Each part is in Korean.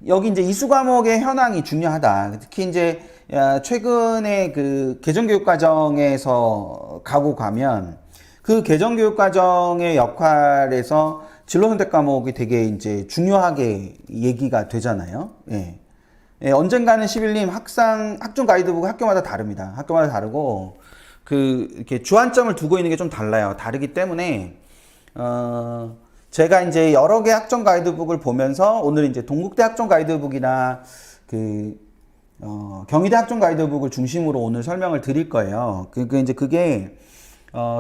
여기 이제 이수 과목의 현황이 중요하다. 특히 이제 최근에 그 개정교육 과정에서 가고 가면 그 개정교육 과정의 역할에서 진로 선택 과목이 되게 이제 중요하게 얘기가 되잖아요. 예. 예, 언젠가는 11님 학종 가이드북 학교마다 다릅니다. 학교마다 다르고 그 이렇게 주안점을 두고 있는 게 좀 달라요. 다르기 때문에 제가 이제 여러 개 학종 가이드북을 보면서 오늘 이제 동국대 학종 가이드북이나 그 경희대 학종 가이드북을 중심으로 오늘 설명을 드릴 거예요. 이제 그게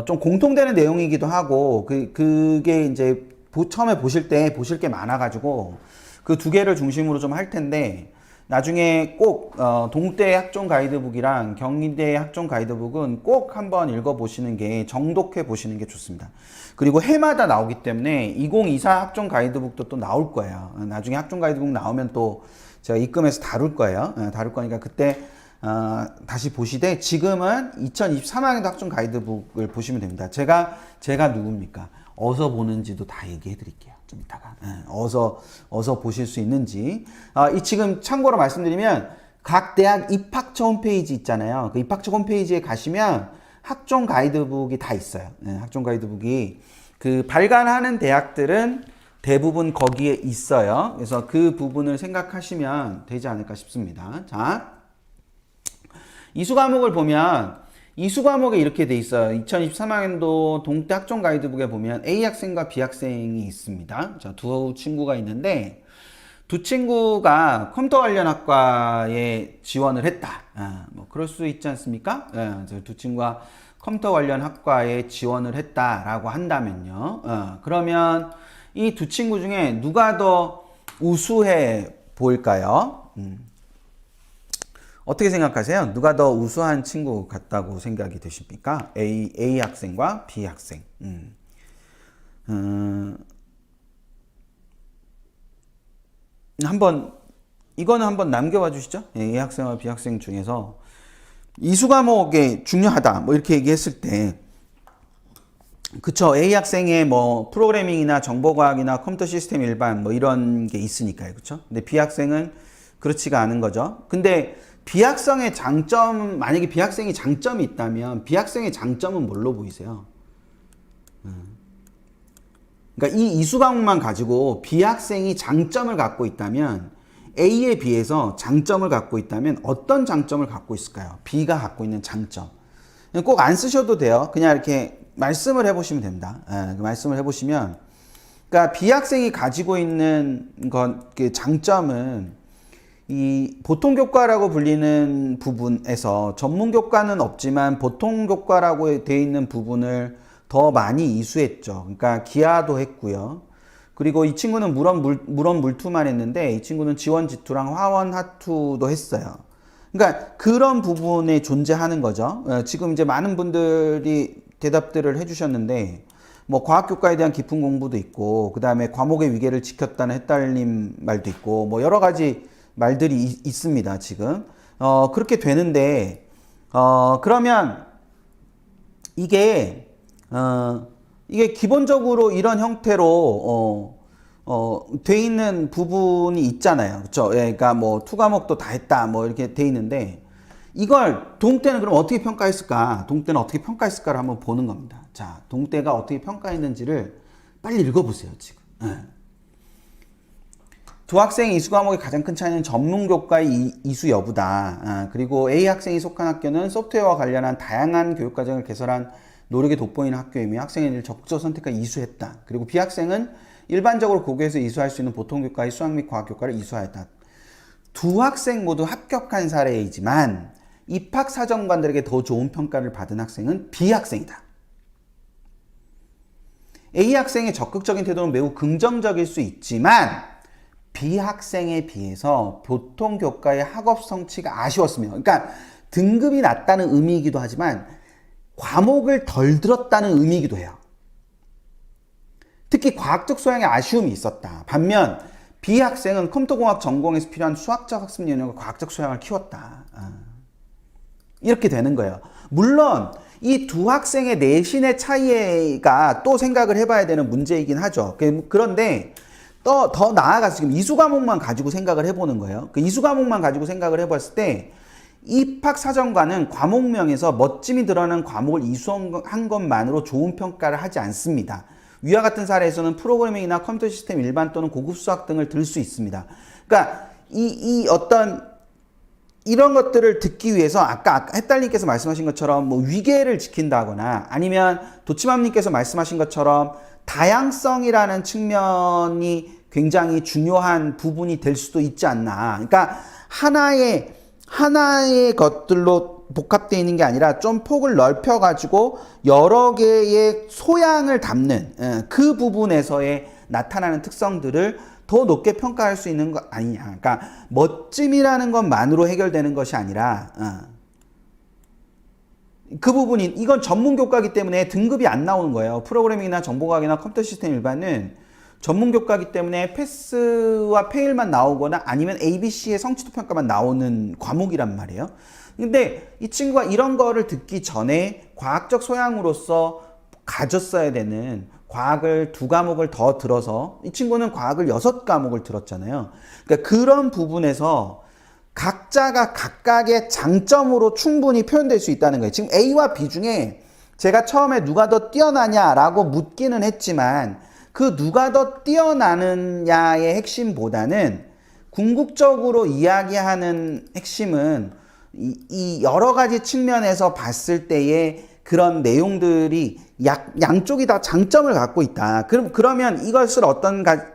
좀 공통되는 내용이기도 하고 그게 이제 처음에 보실 게 많아가지고 그 두 개를 중심으로 좀 할 텐데 나중에 꼭 동국대 학종 가이드북이랑 경희대 학종 가이드북은 꼭 한번 읽어보시는 게 정독해 보시는 게 좋습니다. 그리고 해마다 나오기 때문에 2024 학종 가이드북도 또 나올 거예요. 나중에 학종 가이드북 나오면 또 제가 입금해서 다룰 거예요. 다룰 거니까 그때 다시 보시되 지금은 2023학년도 학종 가이드북을 보시면 됩니다. 제가 누굽니까? 어디서 보는지도 다 얘기해 드릴게요. 좀 이따가 어디서 보실 수 있는지 이 지금 참고로 말씀드리면 각 대학 입학처 홈페이지 있잖아요. 그 입학처 홈페이지에 가시면 학종 가이드북이 다 있어요. 학종 가이드북이 그 발간하는 대학들은 대부분 거기에 있어요. 그래서 그 부분을 생각하시면 되지 않을까 싶습니다. 자, 이수 과목을 보면 이수 과목에 이렇게 돼 있어요. 2023학년도 동대 학종 가이드북에 보면 A 학생과 B 학생이 있습니다. 자, 두 친구가 있는데 두 친구가 컴퓨터 관련 학과에 지원을 했다. 뭐 그럴 수 있지 않습니까? 두 친구가 컴퓨터 관련 학과에 지원을 했다라고 한다면요. 그러면 이 두 친구 중에 누가 더 우수해 보일까요? 어떻게 생각하세요? 누가 더 우수한 친구 같다고 생각이 되십니까? A 학생과 B 학생. 이거는 한번 남겨봐 주시죠. A 학생과 B 학생 중에서 이수 과목에 중요하다. 뭐 이렇게 얘기했을 때, 그쵸. A 학생의 뭐 프로그래밍이나 정보과학이나 컴퓨터 시스템 일반 뭐 이런 게 있으니까요. 그쵸. 근데 B 학생은 그렇지가 않은 거죠. 근데 비학생의 장점, 만약에 비학생이 장점이 있다면 비학생의 장점은 뭘로 보이세요? 그러니까 이 이수 과목만 가지고 비학생이 장점을 갖고 있다면 A에 비해서 장점을 갖고 있다면 어떤 장점을 갖고 있을까요? B가 갖고 있는 장점. 꼭 안 쓰셔도 돼요. 그냥 이렇게 말씀을 해보시면 됩니다. 말씀을 해보시면, 그러니까 비학생이 가지고 있는 그 장점은 이 보통교과라고 불리는 부분에서 전문교과는 없지만 보통교과라고 되어 있는 부분을 더 많이 이수했죠. 그러니까 기하도 했고요. 그리고 이 친구는 물원 물투만 했는데 이 친구는 지원 지투랑 화원 하투도 했어요. 그러니까 그런 부분에 존재하는 거죠. 지금 이제 많은 분들이 대답들을 해주셨는데 뭐 과학교과에 대한 깊은 공부도 있고 그 다음에 과목의 위계를 지켰다는 햇달님 말도 있고 뭐 여러 가지 말들이 있습니다, 지금. 그렇게 되는데, 그러면 이게 기본적으로 이런 형태로, 돼 있는 부분이 있잖아요. 그쵸? 예, 그러니까 뭐, 투과목도 다 했다, 뭐, 이렇게 돼 있는데, 이걸 동국대는 그럼 어떻게 평가했을까? 동국대는 어떻게 평가했을까를 한번 보는 겁니다. 자, 동국대가 어떻게 평가했는지를 빨리 읽어보세요, 지금. 예. 두 학생의 이수 과목의 가장 큰 차이는 전문교과의 이수 여부다. 그리고 A 학생이 속한 학교는 소프트웨어와 관련한 다양한 교육과정을 개설한 노력이 돋보이는 학교이며 학생의 일을 적극적으로 선택하여 이수했다. 그리고 B 학생은 일반적으로 고교에서 이수할 수 있는 보통교과의 수학 및 과학교과를 이수하였다. 두 학생 모두 합격한 사례이지만 입학사정관들에게 더 좋은 평가를 받은 학생은 B 학생이다. A 학생의 적극적인 태도는 매우 긍정적일 수 있지만 B 학생에 비해서 보통 교과의 학업 성취가 아쉬웠으며, 그러니까 등급이 낮다는 의미이기도 하지만 과목을 덜 들었다는 의미이기도 해요. 특히 과학적 소양에 아쉬움이 있었다. 반면 B 학생은 컴퓨터공학 전공에서 필요한 수학적 학습 연령과 과학적 소양을 키웠다. 이렇게 되는 거예요. 물론 이 두 학생의 내신의 차이가 또 생각을 해봐야 되는 문제이긴 하죠. 그런데 더 나아가서 지금 이수 과목만 가지고 생각을 해보는 거예요. 그 이수 과목만 가지고 생각을 해봤을 때 입학사정관은 과목명에서 멋짐이 드러나는 과목을 이수한 것만으로 좋은 평가를 하지 않습니다. 위와 같은 사례에서는 프로그래밍이나 컴퓨터 시스템 일반 또는 고급 수학 등을 들 수 있습니다. 그러니까 이런 것들을 듣기 위해서 아까 햇달님께서 말씀하신 것처럼 뭐 위계를 지킨다거나 아니면 도치맘님께서 말씀하신 것처럼 다양성이라는 측면이 굉장히 중요한 부분이 될 수도 있지 않나. 그러니까 하나의 것들로 복합되어 있는 게 아니라 좀 폭을 넓혀가지고 여러 개의 소양을 담는 그 부분에서의 나타나는 특성들을 더 높게 평가할 수 있는 거 아니냐. 그러니까 멋짐이라는 것만으로 해결되는 것이 아니라 그 부분이 이건 전문 교과이기 때문에 등급이 안 나오는 거예요. 프로그래밍이나 정보과학이나 컴퓨터 시스템 일반은 전문 교과이기 때문에 패스와 페일만 나오거나 아니면 ABC의 성취도 평가만 나오는 과목이란 말이에요. 근데 이 친구가 이런 거를 듣기 전에 과학적 소양으로서 가졌어야 되는 과학을 2과목을 더 들어서 이 친구는 과학을 6과목을 들었잖아요. 그러니까 그런 부분에서 각자가 각각의 장점으로 충분히 표현될 수 있다는 거예요. 지금 A와 B 중에 제가 처음에 누가 더 뛰어나냐라고 묻기는 했지만 그 누가 더 뛰어나느냐의 핵심보다는 궁극적으로 이야기하는 핵심은 이 여러 가지 측면에서 봤을 때의 그런 내용들이 양쪽이 다 장점을 갖고 있다. 그러면 이것을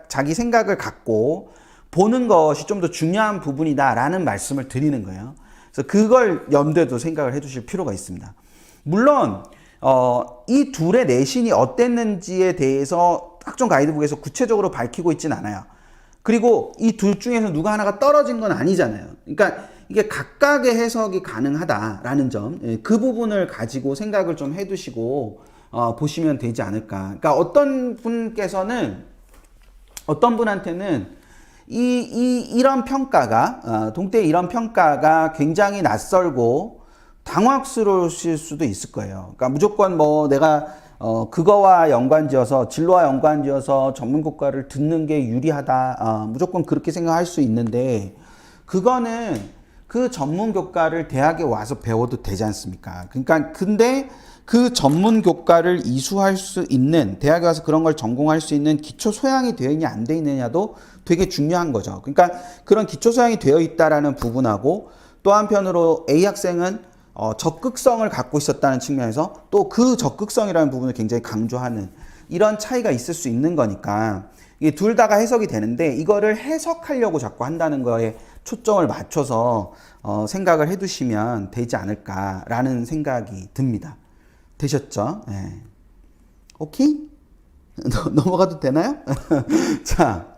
자기 생각을 갖고 보는 것이 좀 더 중요한 부분이다라는 말씀을 드리는 거예요. 그래서 그걸 염두에도 생각을 해두실 필요가 있습니다. 물론 이 둘의 내신이 어땠는지에 대해서 학종 가이드북에서 구체적으로 밝히고 있진 않아요. 그리고 이 둘 중에서 누가 하나가 떨어진 건 아니잖아요. 그러니까 이게 각각의 해석이 가능하다라는 점, 그 부분을 가지고 생각을 좀 해두시고 보시면 되지 않을까. 그러니까 어떤 분한테는 이런 평가가 동태의 이런 평가가 굉장히 낯설고 당황스러우실 수도 있을 거예요. 그러니까 무조건 뭐 내가 그거와 연관지어서 진로와 연관지어서 전문교과를 듣는 게 유리하다. 무조건 그렇게 생각할 수 있는데 그거는 그 전문교과를 대학에 와서 배워도 되지 않습니까? 그러니까 근데 그 전문교과를 이수할 수 있는 대학에 와서 그런 걸 전공할 수 있는 기초 소양이 되어 있냐 안 되어 있느냐도 되게 중요한 거죠. 그러니까 그런 기초 소양이 되어 있다라는 부분하고 또 한편으로 A 학생은 적극성을 갖고 있었다는 측면에서 또 그 적극성이라는 부분을 굉장히 강조하는 이런 차이가 있을 수 있는 거니까 이게 둘 다가 해석이 되는데 이거를 해석하려고 자꾸 한다는 거에 초점을 맞춰서 생각을 해두시면 되지 않을까라는 생각이 듭니다. 되셨죠? 네. 오케이? 넘어가도 되나요? 자.